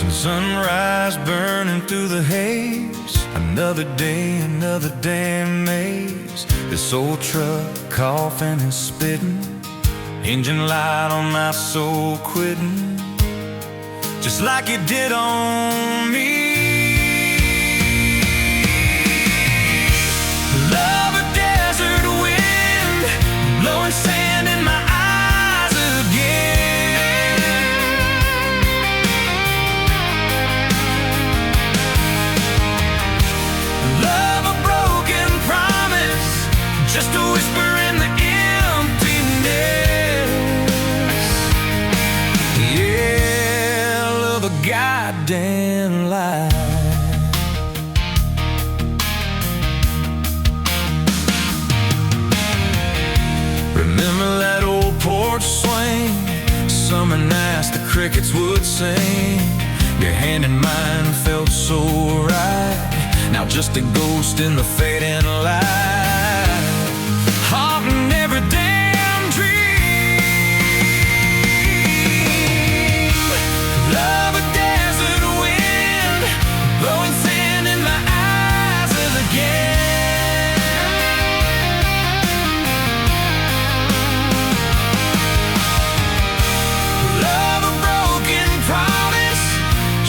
Sunrise burning through the haze. Another day, another damn maze. This old truck coughing and spitting. Engine light on my soul quitting, just like it did on me. Love a desert wind, blowing sand in my eyes again. Love a broken promise, just a whisper in the emptiness. Yeah, love a goddamn lie. Remember that old porch swing, summer nights the crickets would sing. Your hand in mine felt so right, now just a ghost in the fading light, haunting every damn dream. Love a desert wind, blowing sand in my eyes again.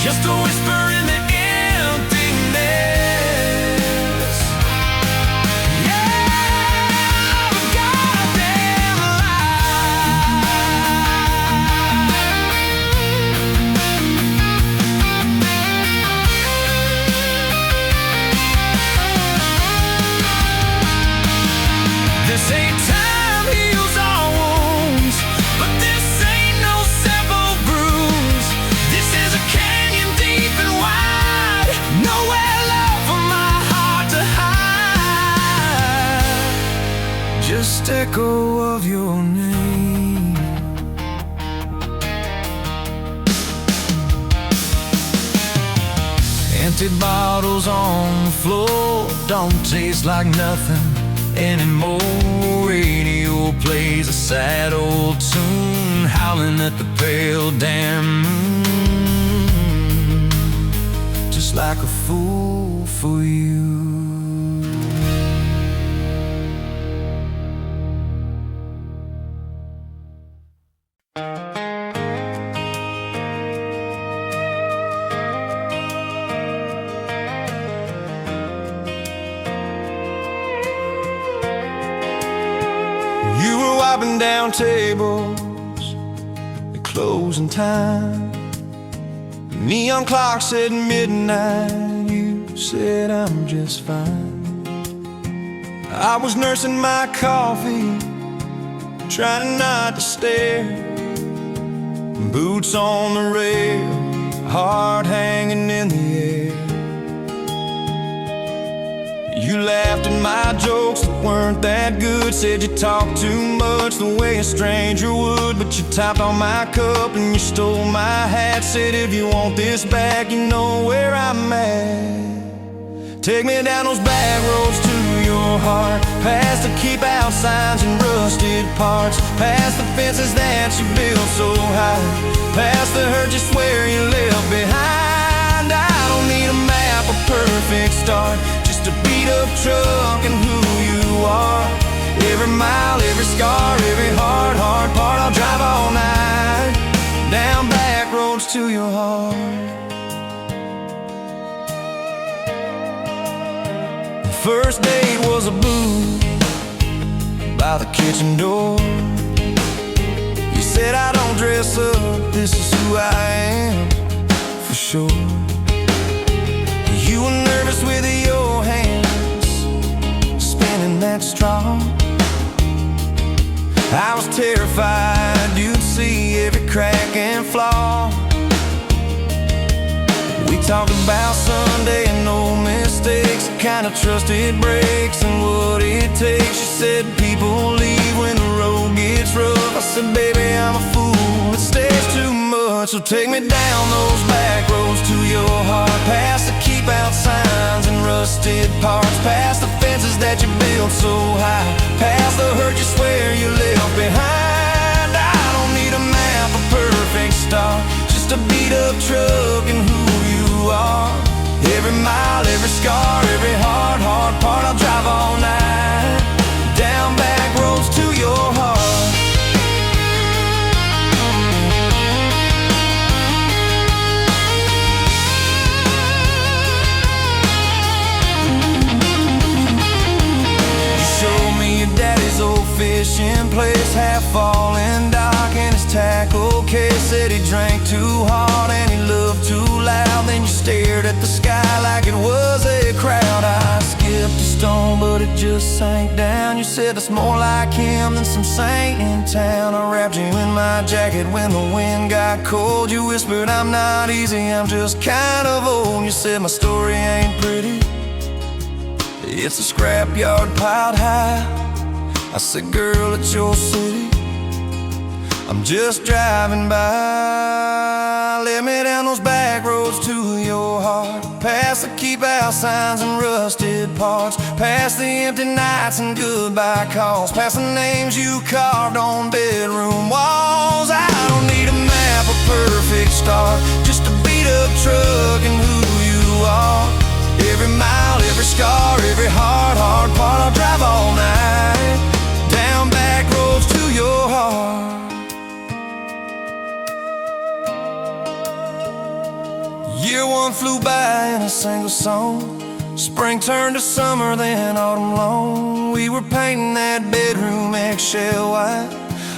Just a whisper in the emptiness. Yeah, a goddamn lie. This ain't time heals all wounds, but this ain't no simple bruise. This is a deep and wide, nowhere left for my heart to hide. Just echo of your name. Empty bottles on the floor don't taste like nothing anymore. Radio plays a sad old tune, howling at the pale damn moon, just like a fool for you. You were wiping down tables at closing time. Neon clock said midnight, you said I'm just fine. I was nursing my coffee, trying not to stare. Boots on the rail, heart hanging in the air. You laughed at my jokes that weren't that good, said you talked too much the way a stranger would. But you tapped on my cup and you stole my hat, said if you want this back, you know where I'm at. Take me down those back roads to your heart, past the keep out signs and rusted parts, past the fences that you built so high, past the hurt you swear you left behind. I don't need a map, a perfect start, just a beat up truck and who you are. Every mile, every scar, every hard part, I'll drive all night down back roads to your heart. The first date was a booth by the kitchen door. You said I don't dress up, this is who I am for sure. You were nervous with your hands spinning that straw. I was terrified you'd see every crack and flaw. We talked about Sunday and no mistakes, the kind of trust it breaks and what it takes. You said people leave when the road gets rough. I said baby I'm a fool, it stays too much. So take me down those back roads to your heart, past the keep out signs and rusted parts, past the fences that you built so high, past the hurt you swear you left behind. I don't need a map, a perfect start, just a beat up truck and scar, every hard part. I'll drive all night down back roads to your heart. You showed me your daddy's old fishing place, half fallen dock and his tackle case. Said he drank too hard and he loved too loud. Then you stared at the sky like it was a crowd. I skipped a stone but it just sank down. You said that's more like him than some saint in town. I wrapped you in my jacket when the wind got cold. You whispered I'm not easy, I'm just kind of old. You said my story ain't pretty, it's a scrapyard piled high. I said, girl, it's your city, I'm just driving by. Let me down those back roads to your heart, past the keep out signs and rusted parts, past the empty nights and goodbye calls, past the names you carved on bedroom walls. I don't need a map, a perfect start, just a beat up truck and who you are. Every mile, every scar, every hard part. I'll drive all night down back roads to your heart. Year one flew by in a single song. Spring turned to summer, then autumn long. We were painting that bedroom eggshell white,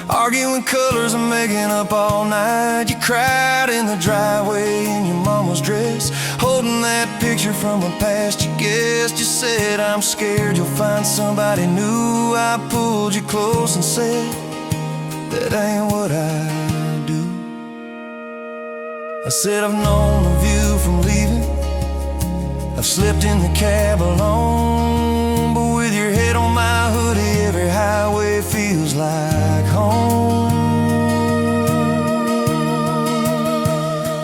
arguing colors and making up all night. You cried in the driveway in your mama's dress, holding that picture from a past you guessed. You said, I'm scared you'll find somebody new. I pulled you close and said, that ain't what I do. I said, I've known of you from leaving, I've slept in the cab alone, but with your head on my hoodie, every highway feels like home.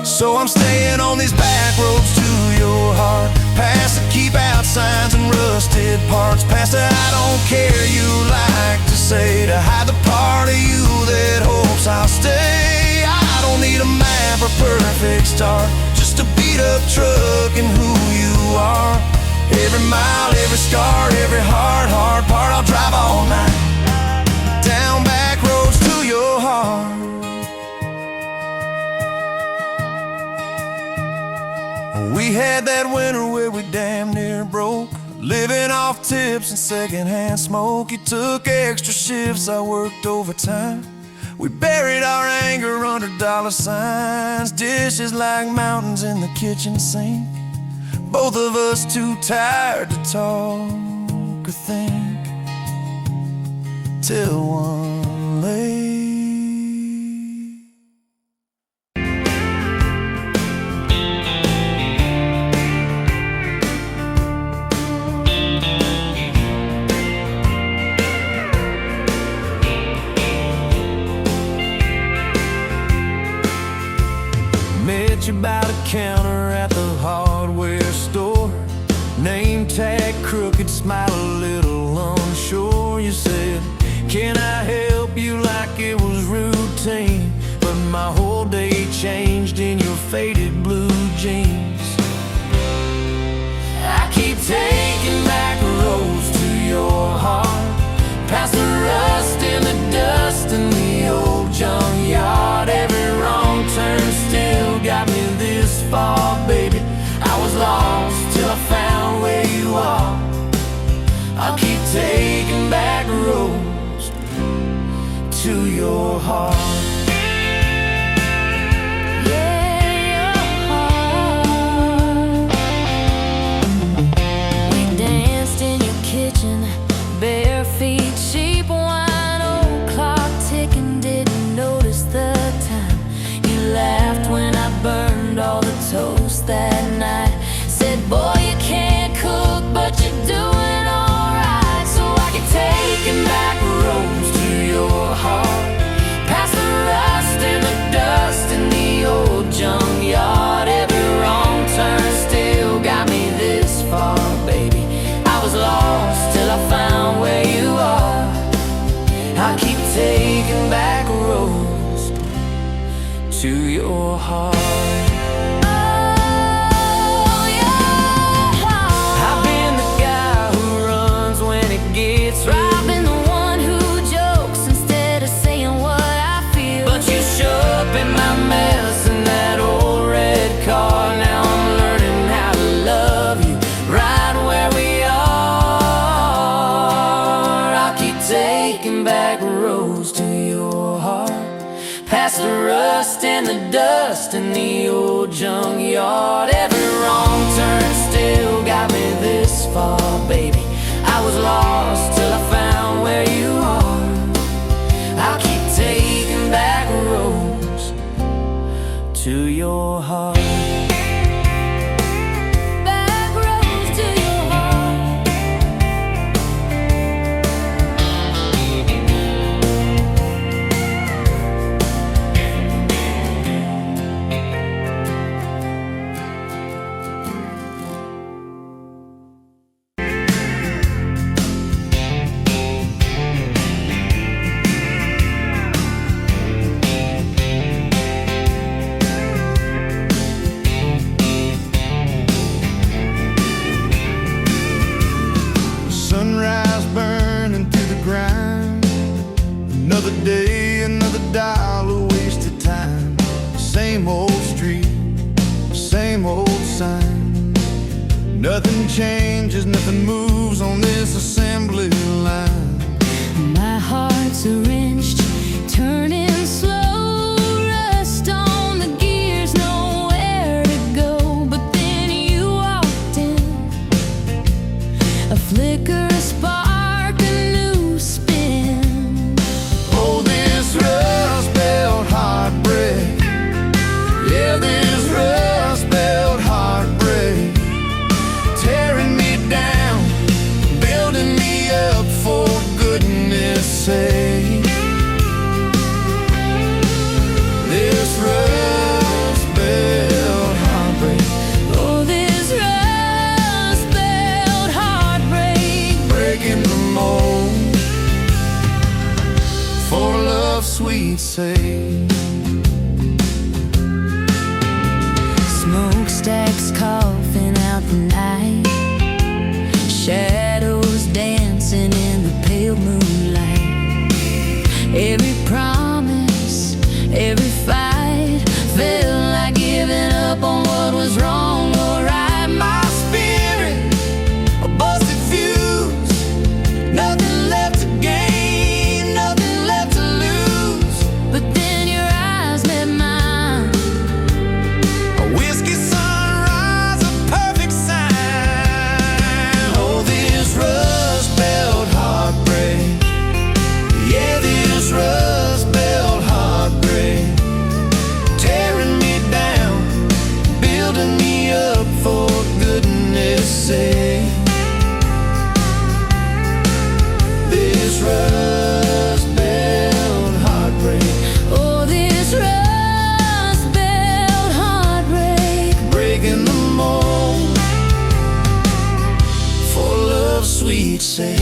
So I'm staying on these back roads to your heart, past the keep out signs and rusted parts, past the I don't care you like to say, to hide the part of you that hopes I'll stay. I don't need a map or perfect start, just a beat up truck and who you are. Every mile, every scar, every hard part. I'll drive all night down back roads to your heart. We had that winter where we damn near broke, living off tips and secondhand smoke. You took extra shifts, I worked overtime. We buried our anger under dollar signs, dishes like mountains in the kitchen sink. Both of us too tired to talk or think, till one late met you by the counter at the hardware store, name tag crooked, smile a little unsure. You said, can I help you, like it was routine, but my whole day changed in your faded blue jeans. I keep taking back roads to your heart, past the rust and the dust in the old junkyard. Every wrong turn still got me this far, baby. I was lost till I found where you are. I'll keep taking back roads to your heart. Bare feet, cheap wine, old clock ticking, didn't notice the time. You laughed when I burned all the toast that night. Said, boy, you can't cook, but you're doing alright. So I keep taking back roads to your heart, past the rust and the dust in the old junkyard. Every wrong turn still got me this far, baby. I was lost till I found where you are. I keep taking back roads to your heart. Oh, your heart. dust in the old junkyard. Every wrong turn still got me this far, baby. I was lost till I found where you are. I'll keep taking back roads to your heart. Back roads to your heart. Sunrise burning through the grind. Another day, another dollar wasted time. Same old street, same old sign. Nothing changes, nothing moves on this assembly line. My heart's a wrenched, turning slow. Rust on the gears, nowhere to go. But then you walked in, a flicker, a spark, a new spin. Oh, this rust belt heartbreak. Yeah, this rust belt heartbreak. Tearing me down, building me up, for goodness sake. This rust belt heartbreak. Oh, this rust belt heartbreak. Breaking the mold, for love's sweet sake. Smokestacks coughing out the night. Shadows dancing in the pale moonlight. Every promise, every fight felt like giving up on what was wrong or right. My spirit, a busted fuse. Nothing left to gain, nothing left to lose. But then your eyes met mine. A whiskey sunrise, a perfect sign. Oh, this rust belt heartbreak. Yeah, this rust belt heartbreak. Tearing me down, building me up, for goodness sake. This rust belt heartbreak. Oh, this rust belt heartbreak. Breaking the mold, for love's sweet sake.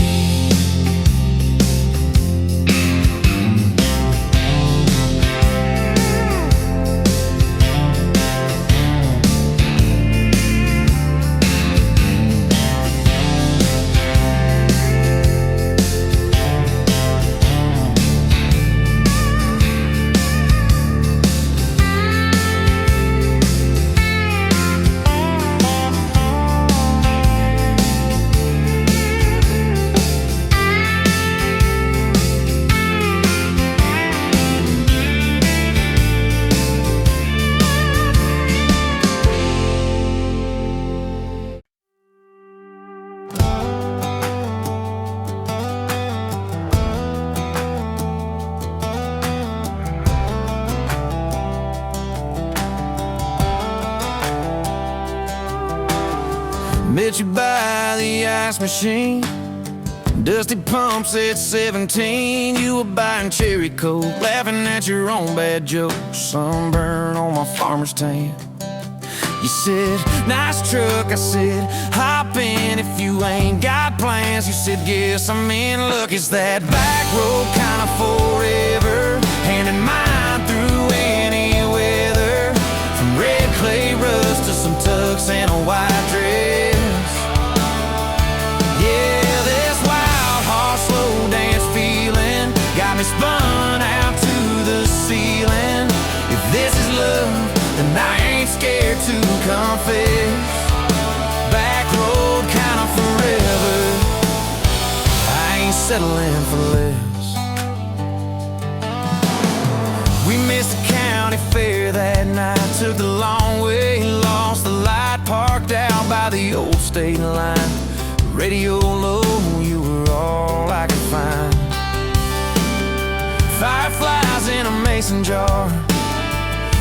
Met you by the ice machine. Dusty pumps at 17. You were buying cherry coke, laughing at your own bad jokes. Sunburn on my farmer's tan. You said, nice truck. I said, hop in if you ain't got plans. You said, guess I'm in luck. It's that back road kind of forever, handing mine through any weather. From red clay rust to some tux and a white dress. Yeah, this wild horse slow dance feeling got me spun out to the ceiling. If this is love, then I ain't scared to confess. Back road kind of forever, I ain't settling for less. We missed the count county fair that night. Took the long way, lost the light, parked out by the old state line. Radio low, you were all I could find. Fireflies in a mason jar,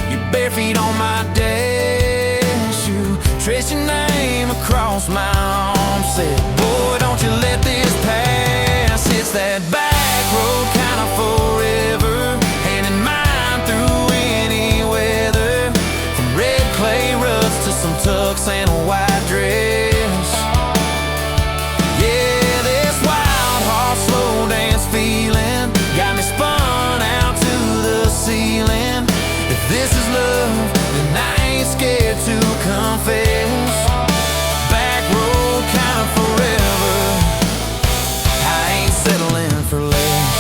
your bare feet on my dash. You traced your name across my arm, said, boy, don't you let this pass. It's that back road kind of forever, hand in mine through any weather. From red clay ruts to some tux and a white dress. Yeah, this wild heart slow dance feeling got me spun out to the ceiling. If this is love, then I ain't scared to confess. Back road kind of forever, I ain't settling for less.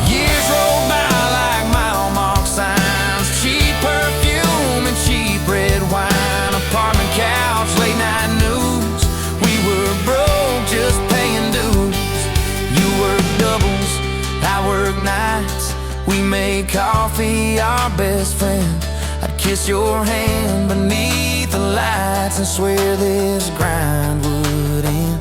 Years roll by like mile mark signs, cheap perfume and cheap red wine, apartment couch, late night news. We were broke, just paying dues. You work doubles, I work nights. We made coffee our best friend. I'd kiss your hand beneath the lights and swear this grind would end.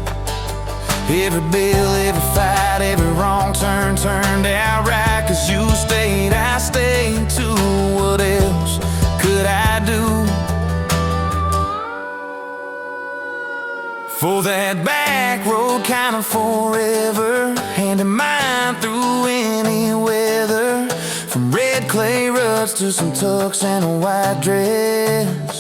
Every bill, every fight, every wrong turn turned out right. 'Cause you stayed, I stayed too. What else could I do? For that back road kind of forever, hand in mine through any weather. From red clay ruts to some tux and a white dress.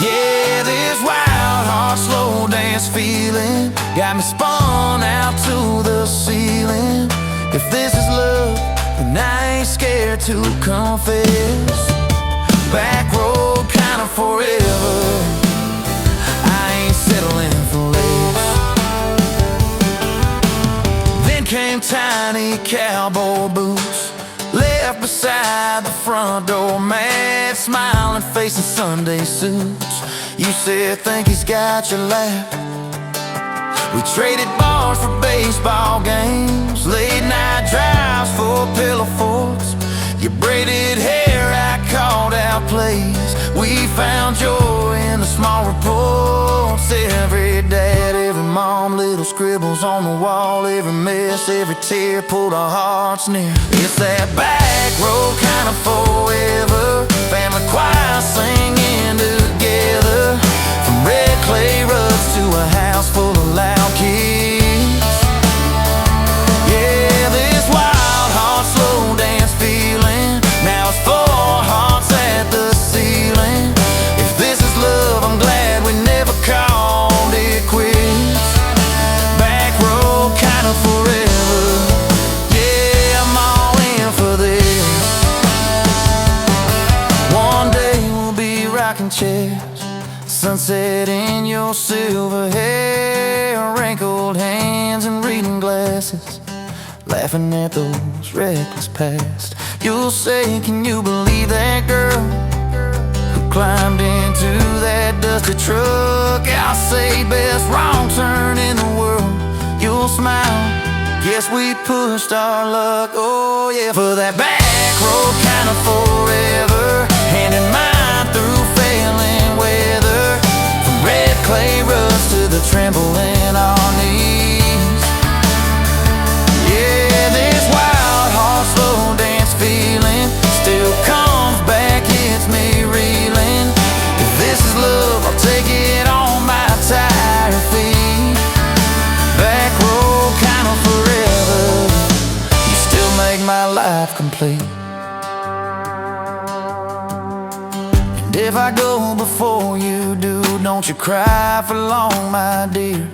Yeah, this wild heart slow dance feeling got me spun out to the ceiling. If this is love, then I ain't scared to confess. Back road kind of forever, I ain't settling for less. Then came tiny cowboy boots, left beside the front door, mad smiling face in Sunday suits. You said, think he's got your laugh. We traded bars for baseball games, late night drives for pillow forts. Your braided hair, I called out plays. We found joy in the small reports. Every dad, every mom, little scribbles on the wall. Every mess, every tear pulled our hearts near. It's that back road kind of forever, family choir singing together. From red clay ruts to a house full of loud kids. Yeah, this wild heart slow dance feeling, now it's 4 hearts at the ceiling. If this is love, I'm glad we never called it quits. Back road kind of forever, yeah, I'm all in for this. One day we'll be rocking chairs, sunset in your silver hair, wrinkled hands and reading glasses, laughing at those reckless past. You'll say, can you believe that girl who climbed into that dusty truck? I'll say, best wrong turn in the world. You'll smile, guess we pushed our luck. Oh yeah, for that back road kind of forever, hand in mine through failing weather. From red clay ruts to the tremble in our knees. Yeah, this wild heart slow dance feeling still comes back, hits me reeling. If this is love, I'll take it on my tired feet. Back road kind of forever, you still make my life complete. And if I go before you do, don't you cry for long, my dear.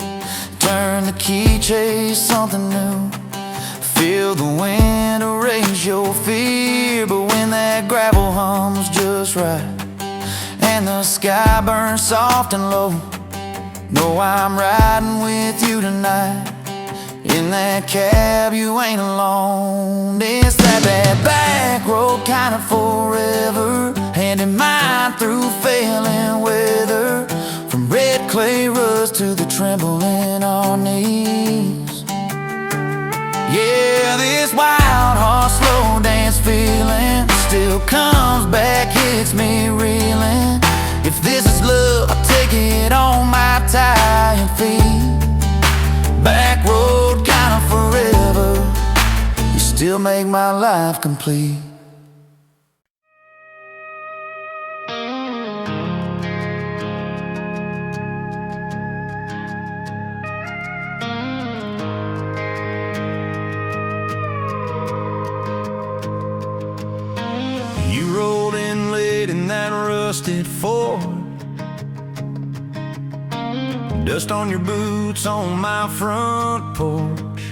Turn the key, chase something new. Feel the wind erase your fear. But when that gravel hums just right and the sky burns soft and low, know I'm riding with you tonight. In that cab you ain't alone. It's that back road kind of forever, hand in mine through failing weather. From red clay ruts to the tremble in our knees. Yeah, this wild heart slow feeling still comes back, hits me reeling. If this is love, I'll take it on my tired feet. Back road kind of forever, you still make my life complete. You rolled in late in that rusted Ford, dust on your boots on my front porch,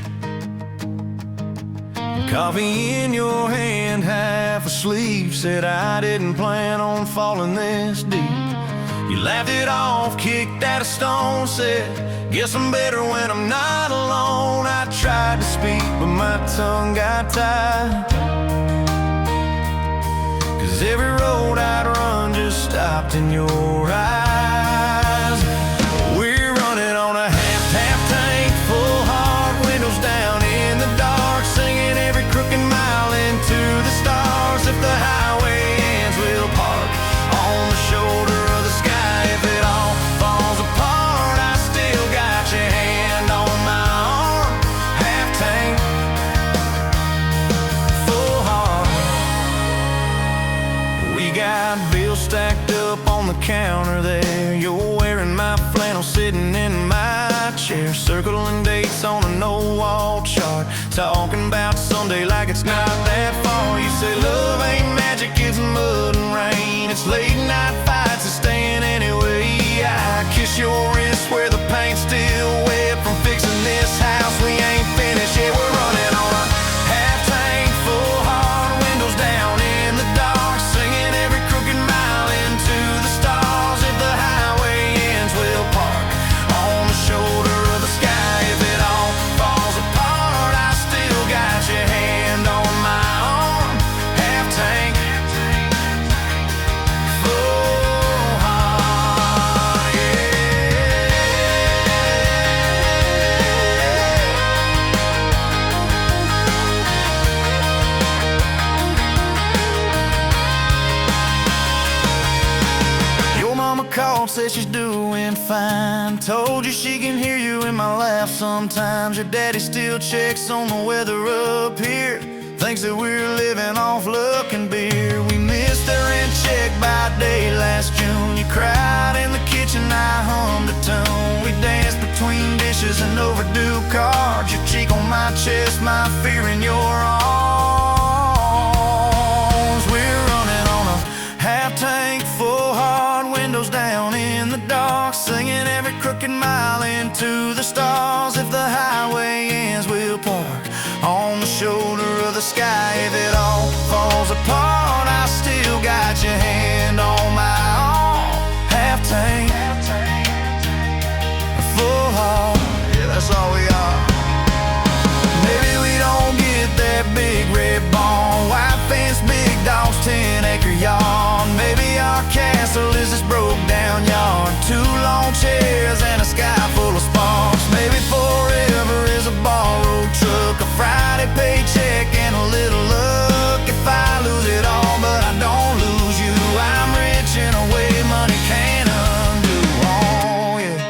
coffee in your hand, half asleep. Said I didn't plan on falling this deep. You laughed it off, kicked at a stone, said, guess I'm better when I'm not alone. I tried to speak, but my tongue got tied, 'cause every road I'd run just stopped in your eyes. We're running on a half tank, full hard, windows down in the dark, singing every crooked mile into the stars. If the highway ends, we'll park on the shoulder of the sky. If it all falls apart, I still got your hand on my arm. Half tank, full heart. We got bills stacked up on the counter there. You're wearing my flannel, sitting in my chair, circling dates on a no-wall chart, talking about Sunday like it's not that far. You say love ain't magic, it's mud and rain, it's late night fights and staying anyway. I kiss your wrist where the paint's still wet from fixing this house we ain't finished yet. We're running on a half tank, full hard, windows down in the dark, singing every crooked mile into the stars. If the highway ends, we'll park on the shoulder of the sky. If it all falls apart, I still got your hand on my arm. Half tank, full heart, yeah. Your mama called, said she's doing fine, told you she can hear you in my laugh sometimes. Your daddy still checks on the weather up here, thinks that we're living off luck and beer. We missed our rent check by day last June. You cried in the kitchen, I hummed a tune. We danced between dishes and overdue cards, your cheek on my chest, my fear in your arms. We're running on a half tank, full hard, windows down in the dark, singing every crooked mile into the stars. If the highway ends, we'll park on the shoulder of the sky. If it all falls apart, I still got your hand on my arm. Half tank, full heart, yeah, that's all we are. Maybe we don't get that big red barn, white fence, big dogs, 10-acre yard. Maybe our castle is this broke down yard, 2 long chairs and a sky full of sparks. Maybe forever is a borrowed truck, a Friday paycheck and a little luck. If I lose it all but I don't lose you, I'm rich in a way money can't undo. Oh yeah.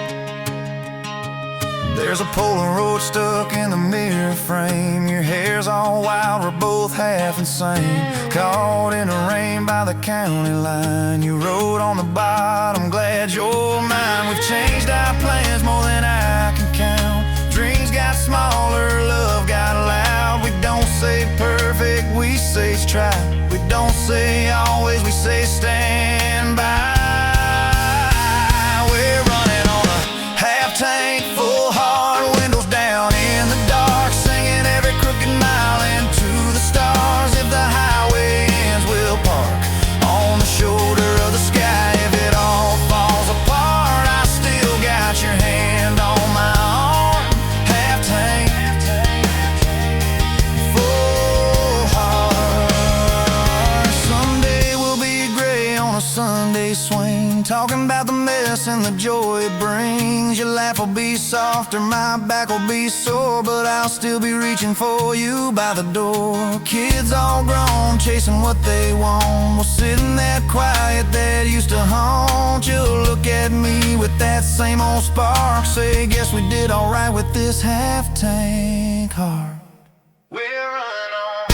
There's a Polaroid stuck in the mirror frame, your hair's all wild, we're both half insane. Caught in the rain by the county line, you wrote on the bottom, glad you're mine. We've changed our plans more than I can count, dreams got smaller, love got loud. We don't say perfect, we say try. We don't say always, we say stand by. We're running on a half tank, full hard, windows down in the dark, singing every crooked mile into the stars. If the highway ends, we'll park on the shoulder of the sky. If it all falls apart, I still got your hand on my arm. Half tank, full heart. Someday we'll be gray on a Sunday swing, talking about the mess and the joy it brings. Your laugh will be softer, my back will be sore, but I'll still be reaching for you by the door. Kids all grown, chasing what they want, we'll sit in that quiet that used to haunt you. Look at me with that same old spark, say, guess we did alright with this half-tank heart. We're running on.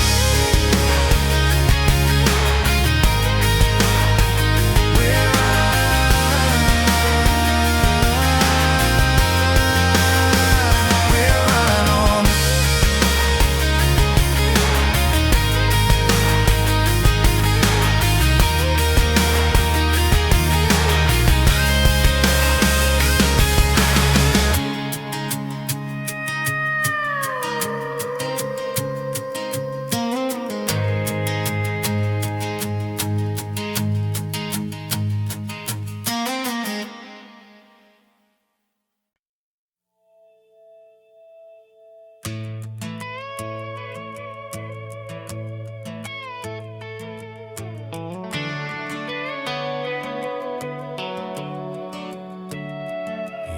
We're running on.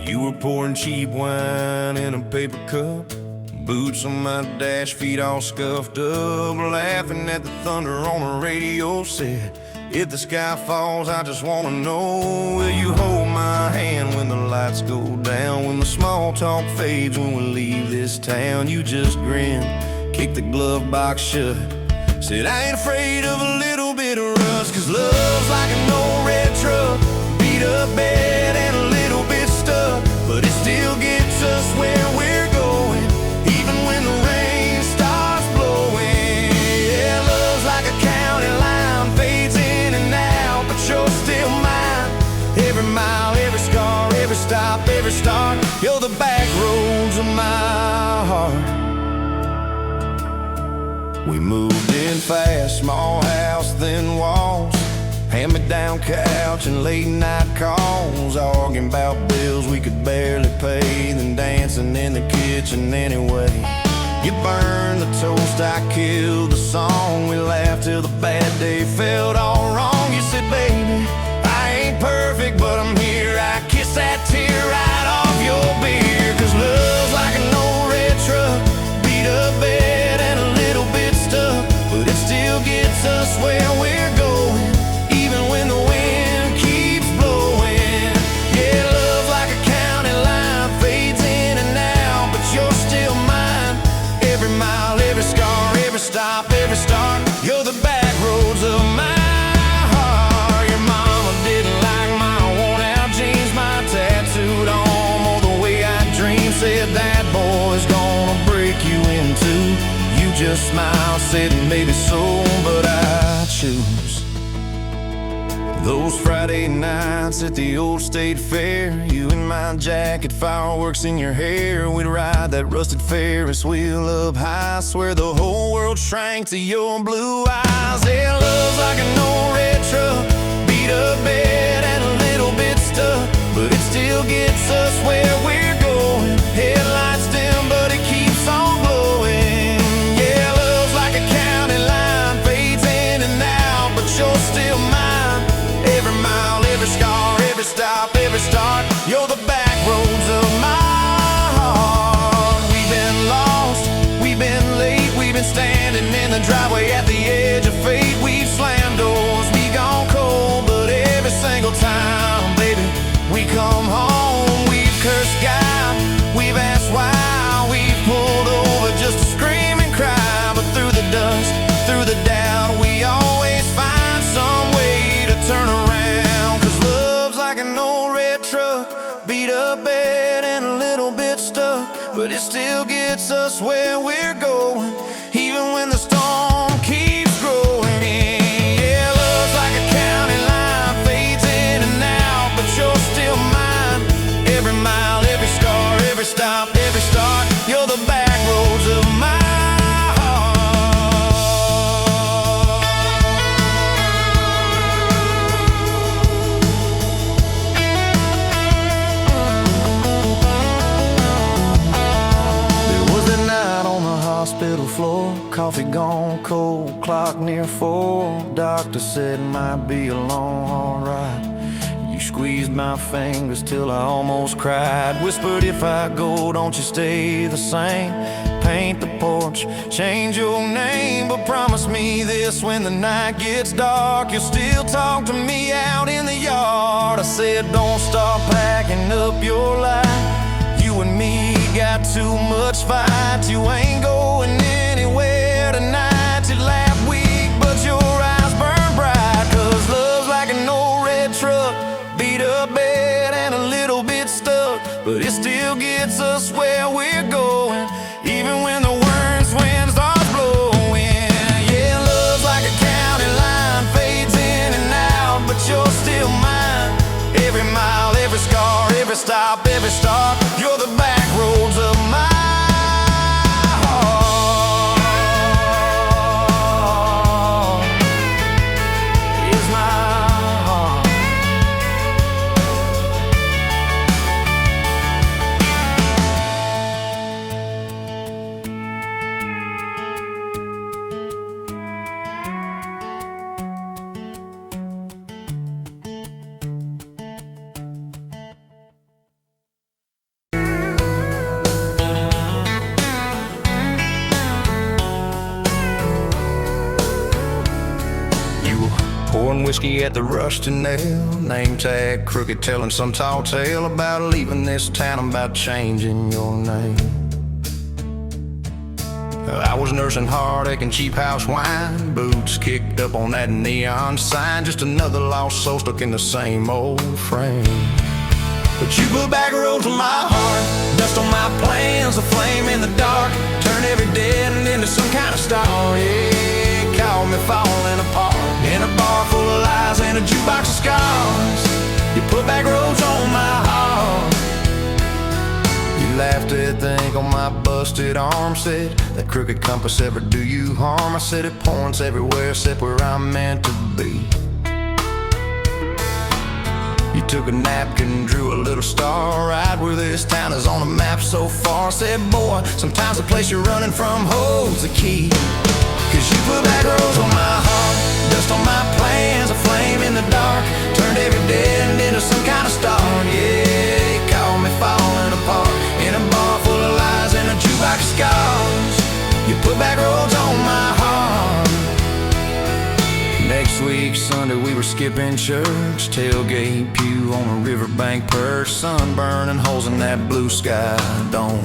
You were pouring cheap wine in a paper cup, boots on my dash, feet all scuffed up, laughing at the thunder on the radio. Said, if the sky falls, I just wanna know, will you hold my hand when the lights go down, when the small talk fades, when we leave this town? You just grinned, kicked the glove box shut, said, I ain't afraid of a little bit of rust, 'cause love's like an old red truck, beat up bed and a little bit stuck, but it still gets us where we're going, even when the rain starts blowing. Yeah, love's like a county line, fades in and out, but you're still mine. Every mile, every scar, every stop, every start, you're the back roads of my heart. We moved in fast, small house, thin walls, hand-me-down couch and late-night calls, arguing about bills we could barely pay, then dancing in the kitchen anyway. You burned the toast, I killed the song, we laughed till the bad day felt all wrong. You said, baby, I ain't perfect, but I'm here. I kiss that tear right off your beer, 'cause love's like an old red truck, beat up bed and a little bit stuck, but it still gets us where we're going, even when the wind keeps blowing. Yeah, love's like a county line, fades in and out, but you're still mine. Every mile, every scar, every stop, every start, you're the back roads of my heart. Your mama didn't like my worn-out jeans, my tattooed arm, or the way I dream. Said that boy's gonna break you in two. You just smiled, said maybe so, but I choose those Friday nights at the old state fair. You in my jacket, fireworks in your hair, we'd ride that rusted Ferris wheel up high. Swear the whole world shrank to your blue eyes. Yeah, love's like an old red truck, beat up bed and a little bit stuck, but it still gets us where we're going. Headlights dim, but it keeps on glowing. Yeah, love's like a county line, fades in and out, but you're still mine. Every mile, every scar, every stop, every start, you're the back roads of my heart. We've been lost, we've been late, we've been standing in the driveway at the edge of fate. We've slammed doors, we gone cold, but every single time, baby, we come home. We've cursed God, we've asked why, we've pulled over just to scream and cry, but through the dust, through the doubt, we always find some way to turn around. 'Cause love's like an old red truck, beat up bed and a little bit stuck, but it still gets us where we're going, even when the storm keeps growing. Yeah, love's like a county line, fades in and out, but you're still mine. Every mile, every scar, every stop, every start, you're the back roads of my hospital floor, coffee gone cold, clock near 4. Doctor said might be a long haul ride. You squeezed my fingers till I almost cried. Whispered, if I go, don't you stay the same. Paint the porch, change your name, but promise me this: when the night gets dark, you'll still talk to me out in the yard. I said, don't start packing up your life. You and me got too much fight. You ain't going anywhere tonight. You laugh weak, but your eyes burn bright. 'Cause love's like an old red truck, beat up bed and a little bit stuck, but it still gets us where we're going, even when the worst wind starts blowing. Yeah, love's like a county line, fades in and out, but you're still mine. Every mile, every scar, every stop, every start, you're the back roads of my pouring whiskey at the rusty nail, name tag crooked, telling some tall tale about leaving this town, about changing your name. I was nursing heartache and cheap house wine, boots kicked up on that neon sign, just another lost soul stuck in the same old frame. But you put back roads on my heart, dust on my plans, a flame in the dark, turn every dead end into some kind of star. Yeah, call me falling apart in a bar full of lies and a jukebox of scars. You put back roads on my heart. You laughed at the ink on my busted arm, said, that crooked compass ever do you harm? I said, it points everywhere except where I'm meant to be. You took a napkin, drew a little star right where this town is on a map so far. Said, boy, sometimes the place you're running from holds the key. 'Cause you put back roads on my heart, dust on my plans, a flame in the dark, turned every dead end into some kind of star. Yeah, you called me falling apart in a bar full of lies and a jukebox of scars. You put back roads on my heart. Next week, Sunday, we were skipping church, tailgate pew on a riverbank perch, sun burning holes in that blue sky dome.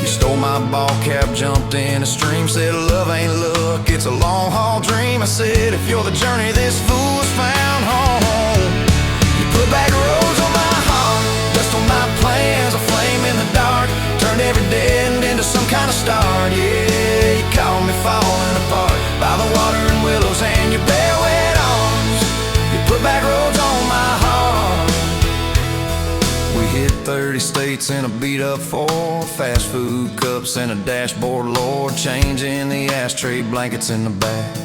You stole my ball cap, jumped in a stream, said love ain't luck, it's a long haul dream. I said, if you're the journey, this fool's found home. You put back roads on my heart, dust on my plans, a flame in the dark, turned every dead end into some kind of start. Yeah, you called me falling apart by the water and willows and your bare wet arms. You put back roads on my heart. We hit 30 states in a beat-up Ford, fast food cups and a dashboard, Lord, changing the ashtray blankets in the back.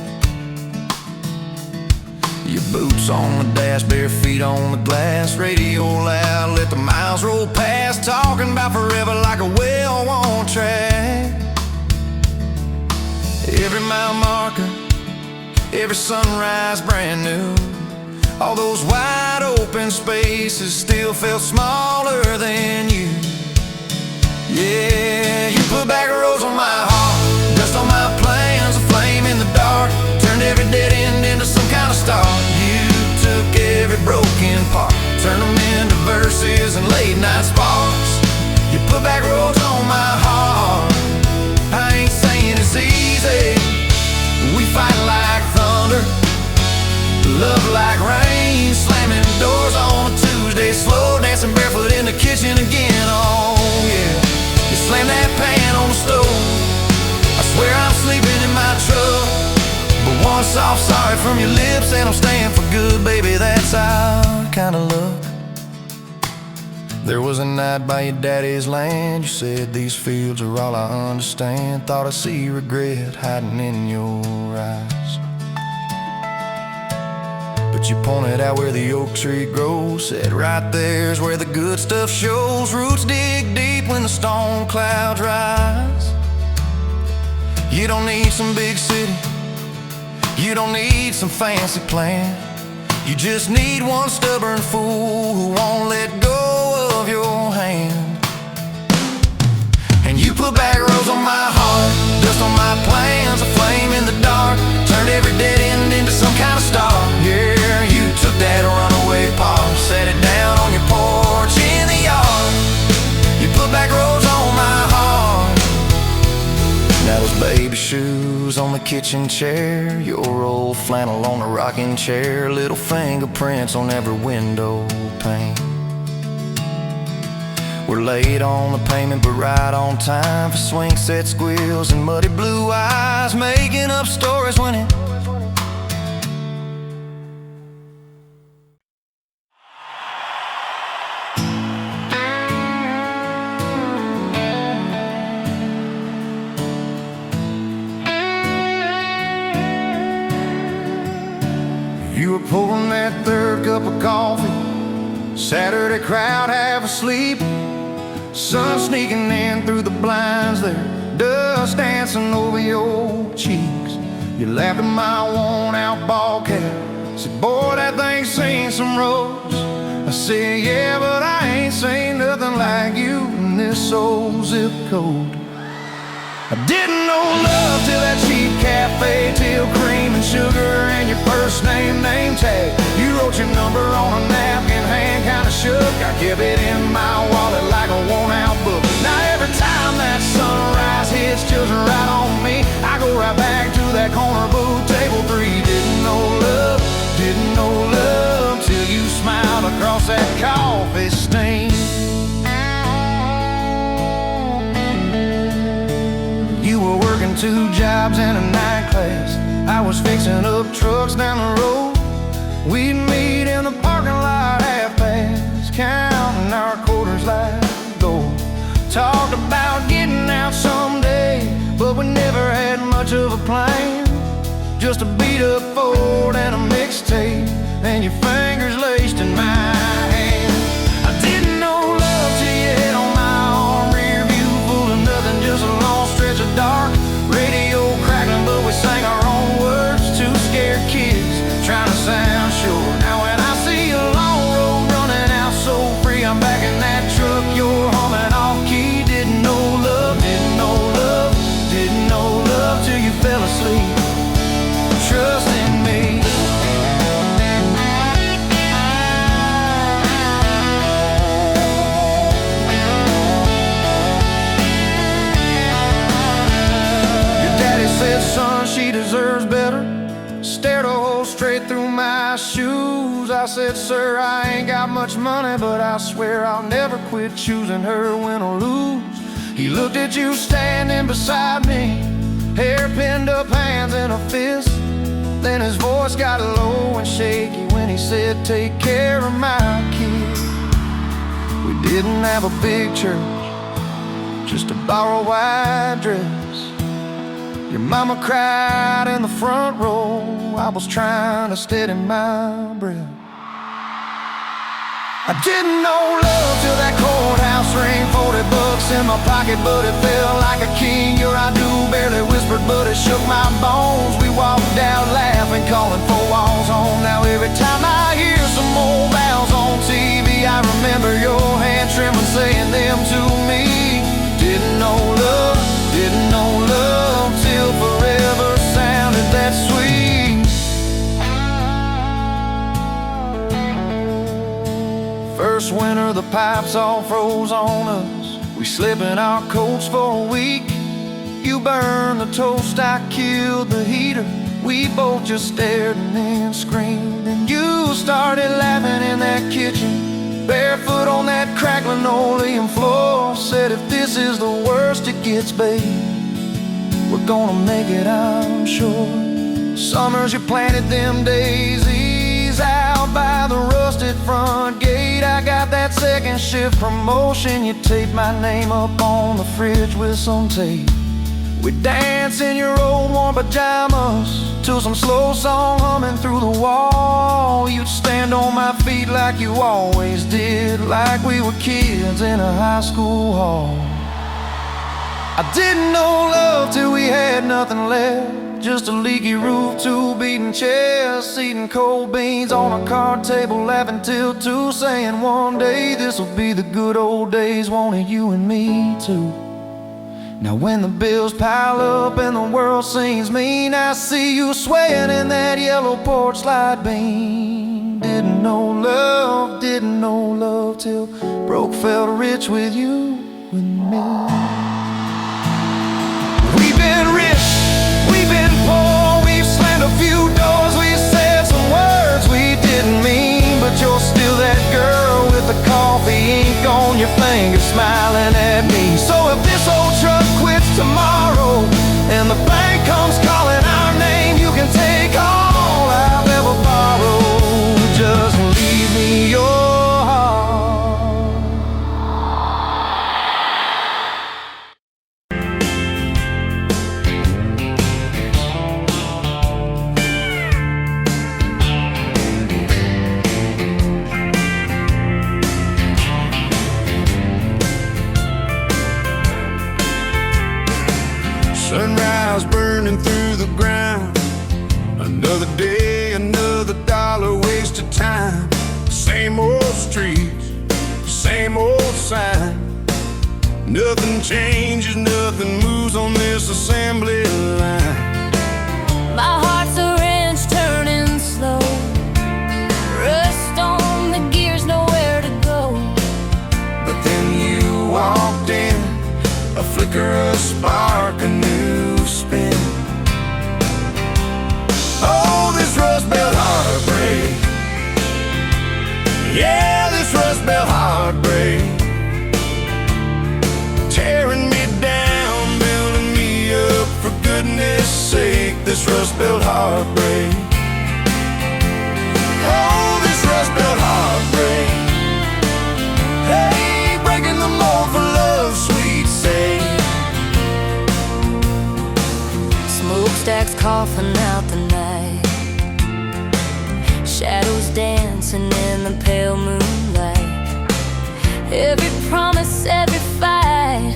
Your boots on the dash, bare feet on the glass, radio loud, let the miles roll past, talking about forever like a well-worn track. Every mile marker, every sunrise brand new, all those wide open spaces still felt smaller than you. Yeah, you put back roads on my heart, dust on my plans, a flame in the dark, turned every dead end into some kind of star. You took every broken part, turned them into verses and late night sparks. You put back roads on my heart. I ain't saying it's easy, we fight like thunder, love like rain, slamming doors on a Tuesday, slow dancing barefoot in the kitchen again. Oh yeah, you slam that pan on the stove, I swear I'm sleeping in my truck, but one soft sorry from your lips and I'm staying for good, baby, that's our kind of luck. There was a night by your daddy's land, you said these fields are all I understand, thought I see regret hiding in your eyes. But you pointed out where the oak tree grows, said right there's where the good stuff shows, roots dig deep when the storm clouds rise. You don't need some big city, you don't need some fancy plan, You just need one stubborn fool who won't let go of your hand. And you put back roads on my heart, dust on my plans, a flame in the dark, turned every dead end into some kind of star. Yeah, you took that runaway paw, set it down on your porch in the yard. You put back roads on my heart. Now those baby shoes on the kitchen chair, your old flannel on the rocking chair, little fingerprints on every window pane. We're late on the payment but right on time for swing set squeals and muddy blue eyes, making up stories when it you were pouring that third cup of coffee, Saturday crowd half asleep, sun sneaking in through the blinds there, dust dancing over your cheeks. You laughed at my worn-out ball cap, said, boy, that thing's seen some roads. I said, yeah, but I ain't seen nothing like you in this old zip code. I didn't know love till that cheap cafe, till cream and sugar and your first name tag. You wrote your number on a napkin, hand kinda shook. I kept it in my wallet like a worn-out book. Now every time that sunrise hits, chills right on me, I go right back to that corner booth, table 3. Didn't know love till you smiled across that coffee stain. You were working 2 jobs and a night class, I was fixing up trucks down the road. We'd meet in the parking lot half-past, counting our quarters like gold. Talked about getting out someday, but we never had much of a plan. Just a beat-up Ford and a mixtape, and your fingers laced in my hand. I didn't know love till you hit on my arm, rear view full of nothing, just a long stretch of dark. Radio crackling, but we sang our own words, 2 scared kids trying to sound sure. Now when I see a long road running out so free, I'm back in that truck, you're humming off key. Didn't know love till you fell asleep. Trust in me. Your daddy said, son, she deserves better. Stared a hole straight through my shoes. I said, sir, I ain't got much money, but I swear I'll never quit choosing her, win or lose. He looked at you standing beside me, hair pinned up, hands in a fist. Then his voice got low and shaky when he said, take care of my kid. We didn't have a big church, just a borrowed white dress. Your mama cried in the front row, I was trying to steady my breath. I didn't know love till that courthouse ring, 40 bucks in my pocket, but it felt like a king. Your I do barely whispered, but it shook my bones. We walked out laughing, calling 4 walls home. Now every time I hear some old vows on TV, I remember your hand trembling, saying them to me. Didn't know love till forever sounded that sweet. First winter, the pipes all froze on us. We slept in our coats for a week. You burned the toast, I killed the heater. We both just stared and then screamed. And you started laughing in that kitchen, barefoot on that cracked linoleum floor. Said, if this is the worst it gets, babe, we're gonna make it, I'm sure. Summers you planted them daisies out by the rusted front gate. I got that second shift promotion. You taped my name up on the fridge with some tape. We'd dance in your old warm pajamas till some slow song humming through the wall. You'd stand on my feet like you always did, like we were kids in a high school hall. I didn't know love till we had nothing left. Just a leaky roof, two beating chairs, eating cold beans on a card table, laughing till 2, saying one day this'll be the good old days, wanting you and me too. Now when the bills pile up and the world seems mean, I see you swaying in that yellow porch light beam. Didn't know love till broke felt rich with you and me. We've been rich, we've been poor, we've slammed a few doors, we've said some words we didn't mean, but you're still that girl with the coffee ink on your finger smiling at me. So if this old truck quits tomorrow and the bank comes calling our name, you can take all I've ever borrowed. Just leave me your heart. Sunrise burning through the ground. Another day, another dollar wasted time. Same old streets, same old sign. Nothing changes, nothing moves on this assembly line. My heart's a wrench turning slow, rust on the gears, nowhere to go. But then you walked in, a flicker, a spark, a new spin. Oh, this Rust Belt heartbreak. Yeah, this Rust Belt heartbreak. Tearing me down, building me up, for goodness sake, this Rust Belt heartbreak. Oh, this Rust Belt heartbreak. Hey, breaking the mold for love's sweet sake. Smokestacks coughing out the night, shadows dancing in the pale moonlight. Every promise, every fight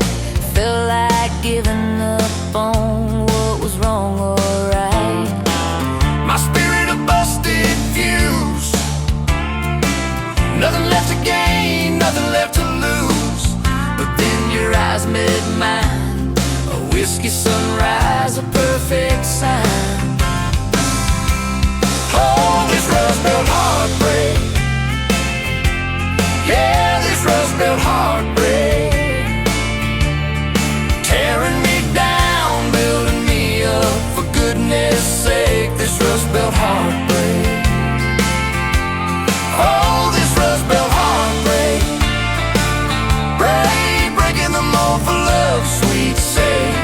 felt like giving up on what was wrong or right. My spirit a busted fuse, nothing left to gain, nothing left to lose. But then your eyes met mine, a whiskey sunrise, a perfect sign. Oh, this Rust Belt heartbreak. Yeah, this Rust Belt heartbreak. Tearing me down, building me up, for goodness sake, this Rust Belt heartbreak. Oh, this Rust Belt heartbreak. Breaking the mold for love's sweet sake.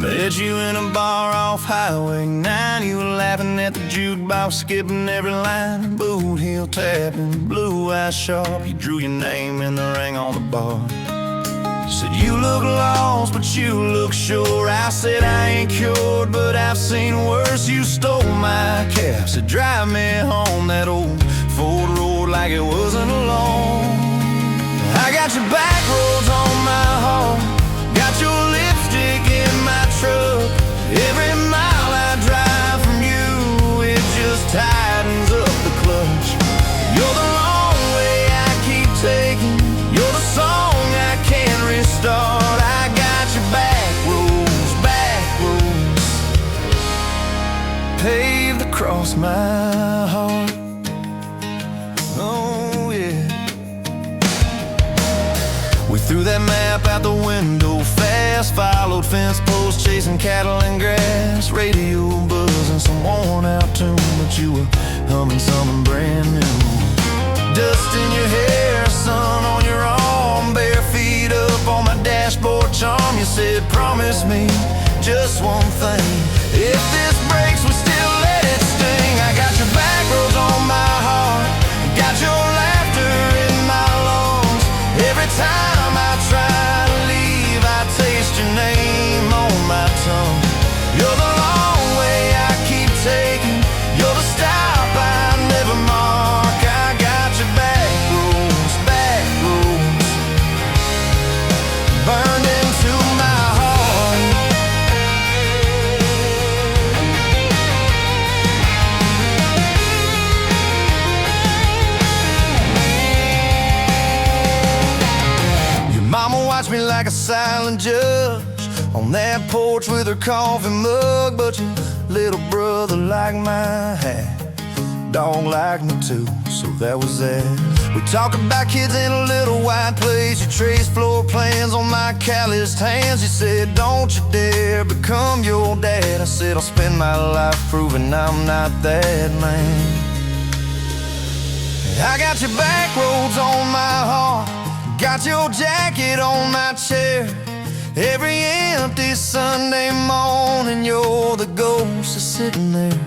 Met you in a bar off Highway 9. You were laughing at the jukebox, skipping every line. Boot heel tapping, blue eyes sharp. You drew your name in the ring on the bar. You said you look lost, but you look sure. I said I ain't cured, but I've seen worse. You stole my cab, said drive me home. That old Ford road like it wasn't alone. I got your back roads on my home, got your lipstick in my truck. Every mile I drive from you, it just tightens up the clutch. You're the long way I keep taking, you're the song I can't restart. I got your back roads paved across my heart. Oh yeah. We threw that map out the window fast, followed fence posts, chasing cattle and grass. Radio buzzing some worn out tune, but you were humming something brand new. Dust in your hair, sun on your arm, bare feet up on my dashboard charm. You said, promise me just one thing, if this breaks, we still let it sting. I got your back roads on my heart, got your laughter in my lungs. Every time I try to leave, I taste your name on my tongue. You're the long way I keep taking, you're the stop I never mark. I got your back roads, burned into my heart. Your mama watched me like a silent judge on that porch with her coffee mug, but your little brother liked my hat, dog liked me too, so that was that. We talk about kids in a little white place. You traced floor plans on my calloused hands. You said, don't you dare become your dad. I said, I'll spend my life proving I'm not that man. I got your back roads on my heart, got your jacket on my chair. Every empty Sunday morning, you're the ghost that's sitting there.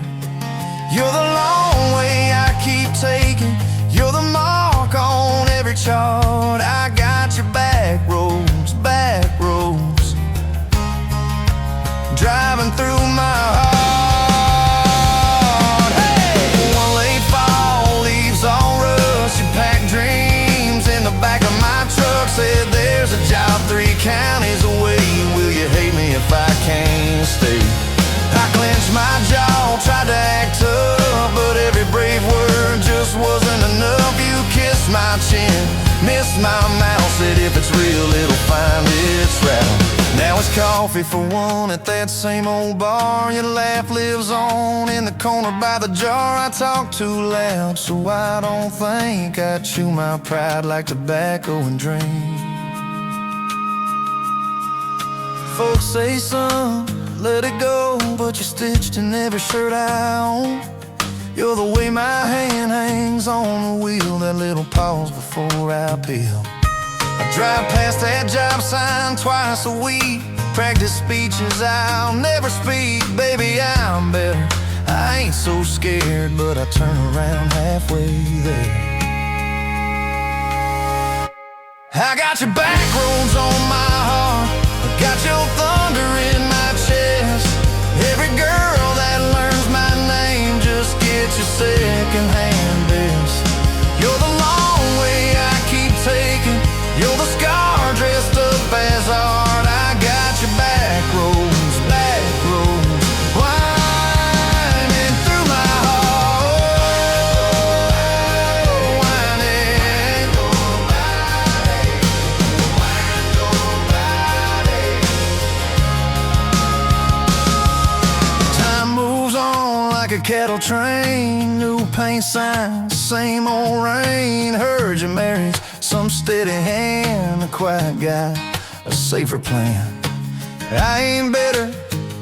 You're the long way I keep taking, you're the mark on every chart. I got your back roads, driving through my heart. Hey! One late fall, leaves all rust. You packed dreams in the back of my truck. Said there's a job 3 counties away. Will you hate me if I can't stay? I clenched my jaw, tried to act tough, but every brave word just wasn't enough. You kissed my chin, missed my mouth, said if it's real, it'll find its route. Now it's coffee for one at that same old bar. Your laugh lives on in the corner by the jar. I talk too loud, so I don't think I chew my pride like tobacco and drink. Folks say, son, let it go, but you're stitched in every shirt I own. You're the way my hand hangs on the wheel, that little pause before I peel. I drive past that job sign twice a week, practice speeches I'll never speak. Baby, I'm better, I ain't so scared, but I turn around halfway there. I got your back roads on my heart, I got your thunder in my chest. Every girl that learns my name just gets your second-hand best. You're the long way I keep taking, you're the scar dressed up as art. I got your back roads, winding through my heart, winding. Time moves on like a cattle train, new paint signs, same old rain. Heard you married some steady hand, a quiet guy, a safer plan. I ain't bitter,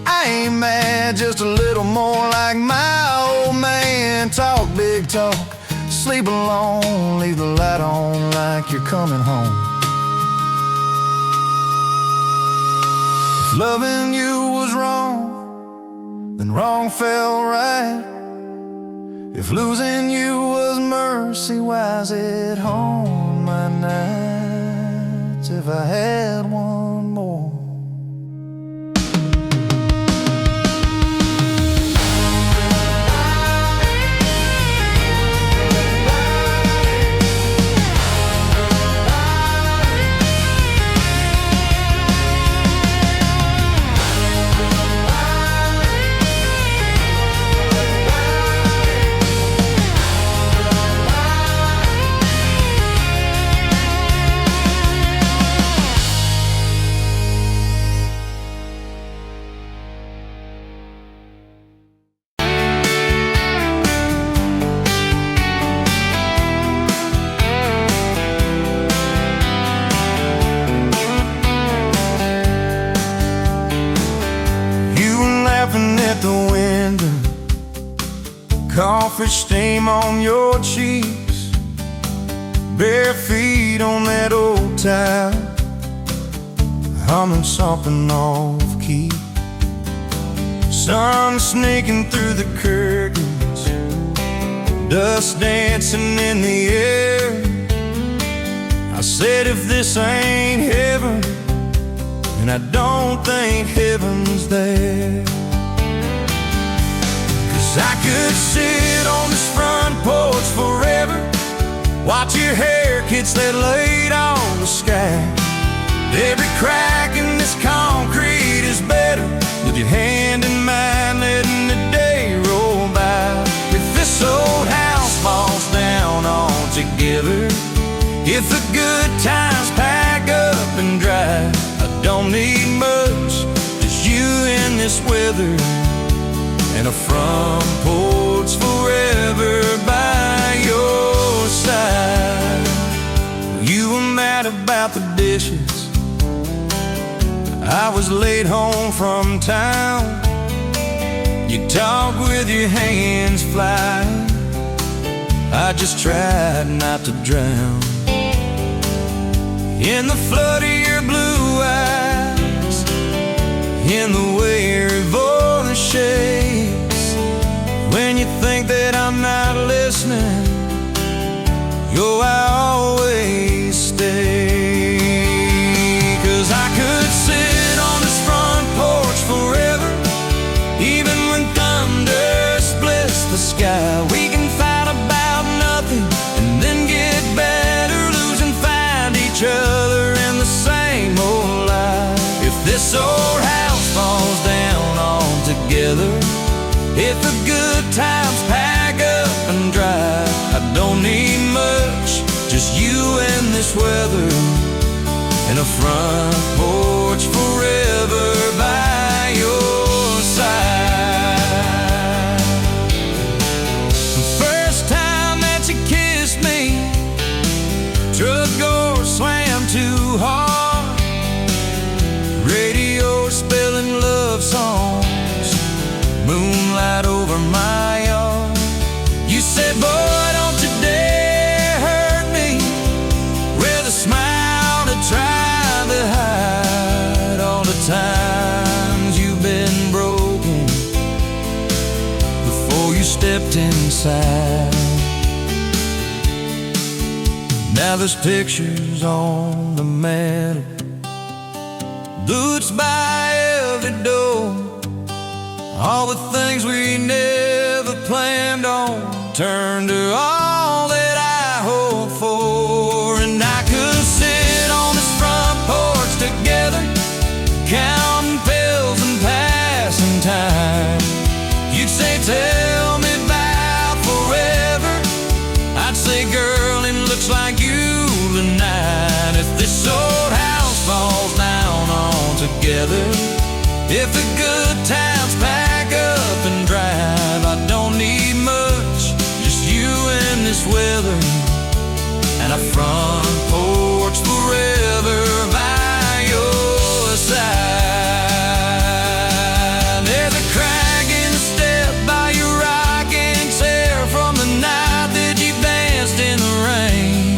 I ain't mad, just a little more like my old man. Talk big talk, sleep alone, leave the light on like you're coming home. If loving you was wrong, then wrong felt right. If losing you was mercy, why's it haunt my nights? If I had one more. At the window, coffee steam on your cheeks. bare feet on that old tile, humming something off key. Sun sneaking through the curtains, dust dancing in the air. I said, if this ain't heaven, and I don't think heaven's there. 'Cause I could sit on this front porch forever, watch your hair catch that light on the sky. Every crack in this concrete is better with your hand in mine, letting the day roll by. If this old house falls down altogether, if the good times pack up and drive, I don't need much, just you in this weather, and a front porch forever by your side. You were mad about the dishes, I was late home from town. You talk with your hands flying, I just tried not to drown in the flood of your blue eyes, in the way your voice shakes. When you think that I'm not listening, yo, I always stay. 'Cause I could sit on this front porch forever, even when thunder splits the sky. We can fight about nothing and then get better, lose and find each other in the same old life. If this old house falls down altogether, if the good times pack up and drive, I don't need much, just you and this weather, and a front porch forever by your side. The first time that you kissed me, truck door slammed too hard, radio spelling love songs, moonlight over my yard. You said, boy, don't you dare hurt me, with a smile to try to hide all the times you've been broken before you stepped inside. Now there's pictures on the mantle, boots by every door, all the things we never planned on turned to all that I hoped for. And I could sit on this front porch together, counting pills and passing time. You'd say, tell me about forever, I'd say, girl, it looks like you tonight. If this old house falls down altogether, if the good times pack up and drive, I don't need much, just you and this weather, and a front porch forever by your side. There's a crack in the step by your rocking chair from the night that you danced in the rain.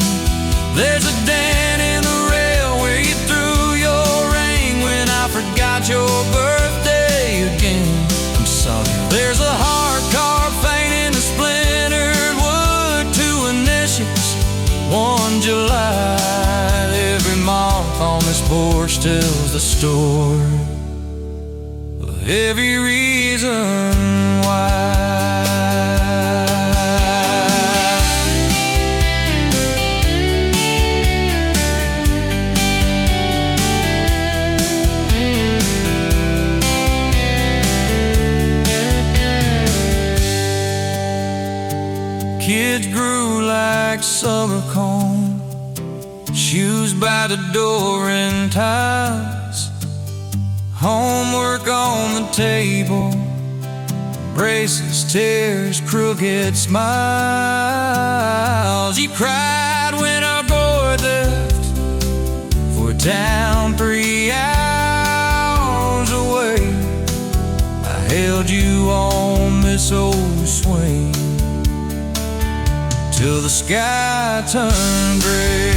There's a dent in the rail where you threw your ring when I forgot your birthday again. I'm sorry. There's a hard carved fate in the splintered wood, 2 initials, 1 July. Every mark on this porch tells the story of every reason why. Kids grew like summer corn, shoes by the door and ties, homework on the table, braces, tears, crooked smiles. You cried when our boy left for a town 3 hours away. I held you on this old swing till the sky turned gray.